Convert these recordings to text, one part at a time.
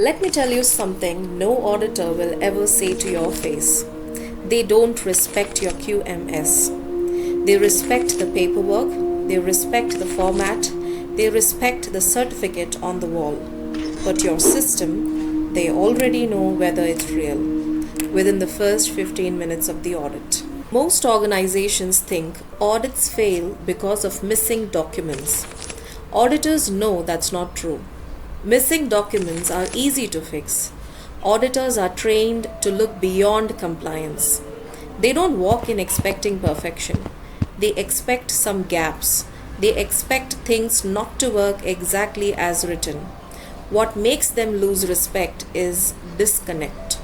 Let me tell you something no auditor will ever say to your face. They don't respect your QMS. They respect the paperwork, they respect the format, they respect the certificate on the wall. But your system, they already know whether it's real within the first 15 minutes of the audit. Most organizations think audits fail because of missing documents. Auditors know that's not true. Missing documents are easy to fix. Auditors are trained to look beyond compliance. They don't walk in expecting perfection. They expect some gaps. They expect things not to work exactly as written. What makes them lose respect is disconnect.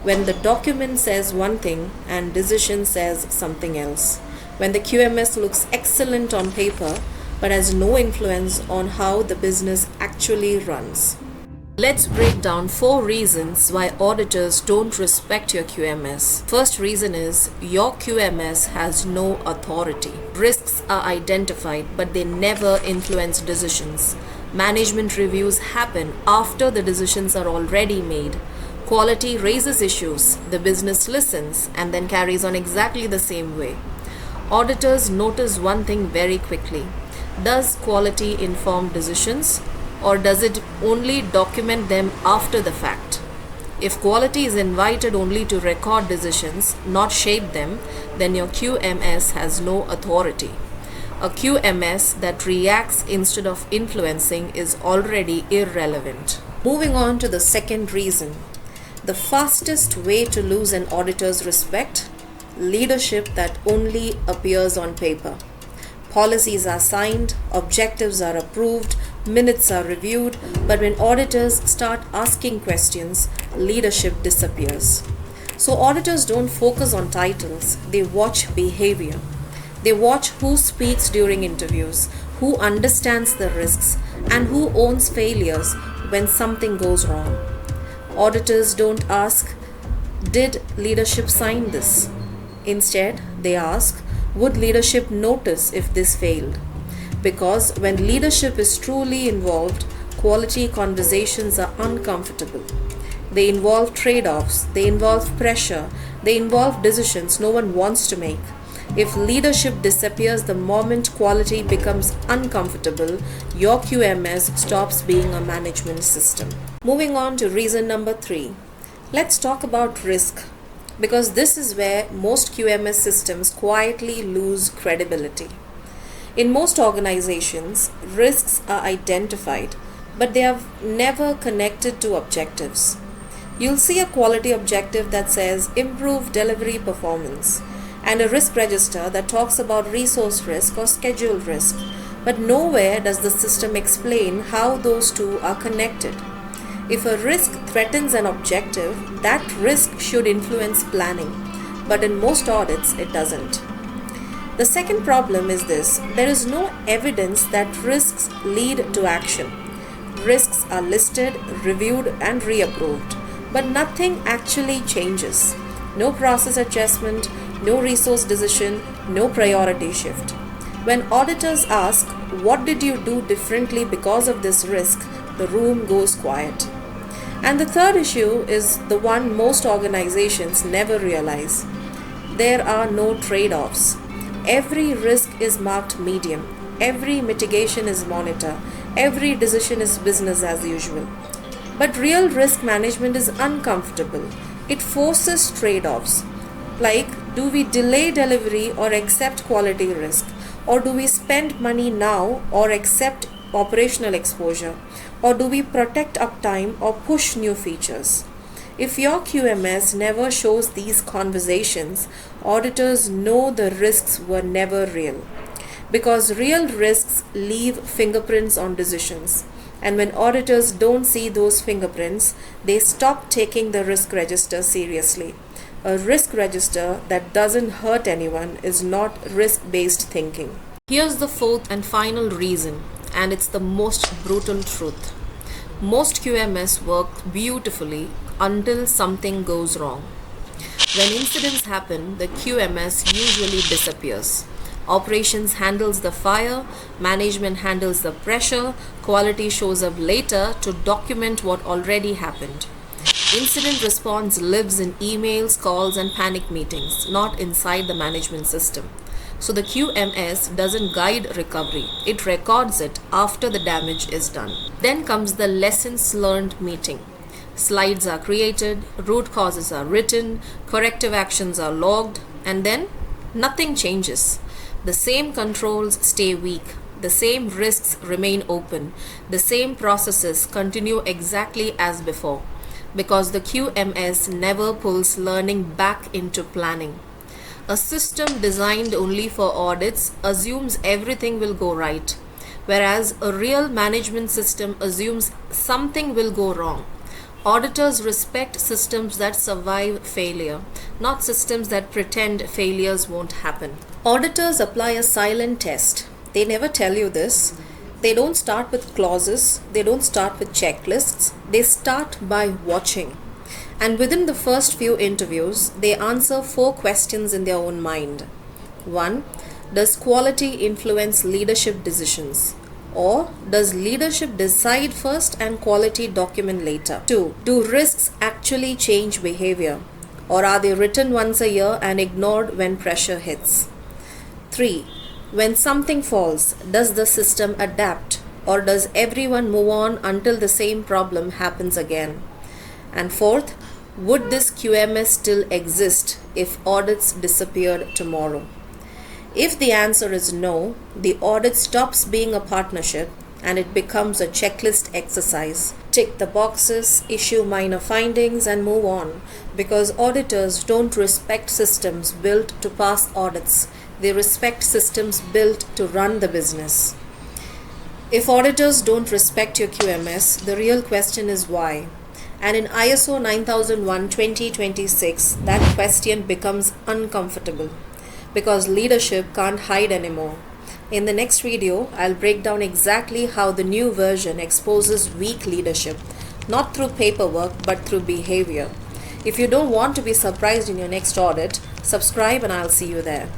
When the document says one thing and decision says something else. When the QMS looks excellent on paper but has no influence on how the business actually runs. Let's break down 4 reasons why auditors don't respect your QMS. First reason is your QMS has no authority. Risks are identified, but they never influence decisions. Management reviews happen after the decisions are already made. Quality raises issues, the business listens, and then carries on exactly the same way. Auditors notice one thing very quickly. Does quality inform decisions, or does it only document them after the fact? If quality is invited only to record decisions, not shape them, then your QMS has no authority. A QMS that reacts instead of influencing is already irrelevant. Moving on to the second reason. The fastest way to lose an auditor's respect? Leadership that only appears on paper. Policies are signed, objectives are approved, minutes are reviewed, but when auditors start asking questions, leadership disappears. So auditors don't focus on titles, they watch behavior. They watch who speaks during interviews, who understands the risks, and who owns failures when something goes wrong. Auditors don't ask, did leadership sign this? Instead, they ask, would leadership notice if this failed? Because when leadership is truly involved, quality conversations are uncomfortable. They involve trade-offs, they involve pressure, they involve decisions no one wants to make. If leadership disappears the moment quality becomes uncomfortable, your QMS stops being a management system. Moving on to reason number 3. Let's talk about risk, because this is where most QMS systems quietly lose credibility. In most organizations, risks are identified, but they are never connected to objectives. You'll see a quality objective that says improve delivery performance, and a risk register that talks about resource risk or schedule risk, but nowhere does the system explain how those two are connected. If a risk threatens an objective, that risk should influence planning, but in most audits it doesn't. The second problem is this: there is no evidence that risks lead to action. Risks are listed, reviewed, and reapproved, but nothing actually changes. No process adjustment, no resource decision, no priority shift. When auditors ask, what did you do differently because of this risk, the room goes quiet. And the third issue is the one most organizations never realize. There are no trade-offs. Every risk is marked medium. Every mitigation is monitored. Every decision is business as usual. But real risk management is uncomfortable. It forces trade-offs. Like, do we delay delivery or accept quality risk? Or do we spend money now or accept operational exposure? Or do we protect uptime or push new features? If your QMS never shows these conversations, auditors know the risks were never real. Because real risks leave fingerprints on decisions. And when auditors don't see those fingerprints, they stop taking the risk register seriously. A risk register that doesn't hurt anyone is not risk-based thinking. Here's the fourth and final reason, and it's the most brutal truth. Most QMS work beautifully until something goes wrong. When incidents happen, the QMS usually disappears. Operations handles the fire, management handles the pressure, Quality shows up later to document what already happened. Incident response lives in emails, calls, and panic meetings, not inside the management system. So the QMS doesn't guide recovery, it records it after the damage is done. Then comes the lessons learned meeting. Slides are created, root causes are written, corrective actions are logged, and then nothing changes. The same controls stay weak, the same risks remain open, the same processes continue exactly as before, because the QMS never pulls learning back into planning. A system designed only for audits assumes everything will go right, whereas a real management system assumes something will go wrong. Auditors respect systems that survive failure, not systems that pretend failures won't happen. Auditors apply a silent test. They never tell you this. They don't start with clauses, they don't start with checklists, they start by watching. And within the first few interviews, they answer 4 questions in their own mind. 1. Does quality influence leadership decisions? Or does leadership decide first and quality document later? 2. Do risks actually change behavior? Or are they written once a year and ignored when pressure hits? 3. When something falls, does the system adapt? Or does everyone move on until the same problem happens again? And 4th, would this QMS still exist if audits disappeared tomorrow? If the answer is no, the audit stops being a partnership and it becomes a checklist exercise. Tick the boxes, issue minor findings, and move on, because auditors don't respect systems built to pass audits. They respect systems built to run the business. If auditors don't respect your QMS, the real question is why? And in ISO 9001:2026, that question becomes uncomfortable, because leadership can't hide anymore. In the next video, I'll break down exactly how the new version exposes weak leadership, not through paperwork but through behavior. If you don't want to be surprised in your next audit, subscribe and I'll see you there.